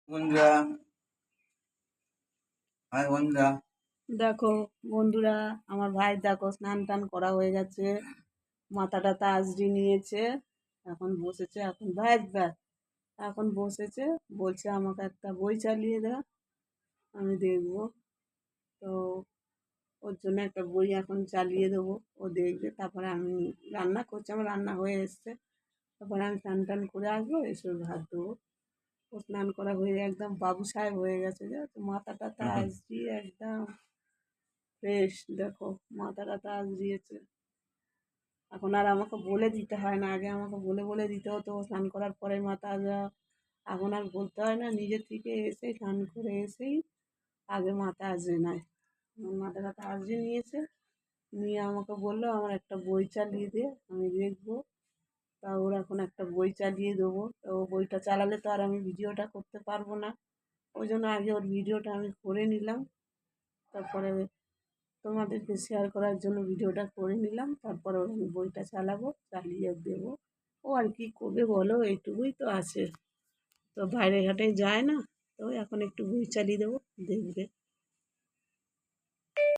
বন্ধুরা, হাই বন্ধুরা। দেখো বন্ধুরা, আমার ভাই দেখো স্নান টান করা হয়ে গেছে, মাথা টাথা আঁচড়ি নিয়েছে, এখন বসেছে। এখন এখন বসেছে, বলছে আমাকে একটা বই চালিয়ে দাও, আমি দেখবো। তো ওর জন্য একটা বই এখন চালিয়ে দেবো, ও দেখবে। তারপরে আমি রান্না করছি, আমার রান্না হয়ে এসছে। তারপরে আমি স্নান টান করে আসবো, এসে ভাত দেবো। ও স্নান করা হয়ে একদম বাবু সাহেব হয়ে গেছে, জানো তো, মাথা টাথা আঁচড়ি একদম ফ্রেশ। দেখো মাথা টাথা আঁচড়িয়েছে। এখন আর আমাকে বলে দিতে হয় না, আগে আমাকে বলে বলে দিতে হতো স্নান করার পরে মাথা আজরা। এখন আর বলতে হয় না, নিজে থেকে এসেই স্নান করে এসেই আগে মাথা আজরে নেয়। মাথা টাথা আজরে নিয়েছে, নিয়ে আমাকে বললো আমার একটা বই চালিয়ে দে, আমি দেখবো। তা ওর এখন একটা বই চালিয়ে দেবো। তো ও বইটা চালালে তো আর আমি ভিডিওটা করতে পারবো না, ওই জন্য আগে ওর ভিডিওটা আমি করে নিলাম। তারপরে তোমাদেরকে শেয়ার করার জন্য ভিডিওটা করে নিলাম। তারপরে ওর আমি বইটা চালাবো, চালিয়ে দেবো। ও আর কি করবে বলো, এইটুকুই তো আছে। তো বাইরে ঘাটে যায় না, তো এখন একটু বই চালিয়ে দেবো, দেখবে।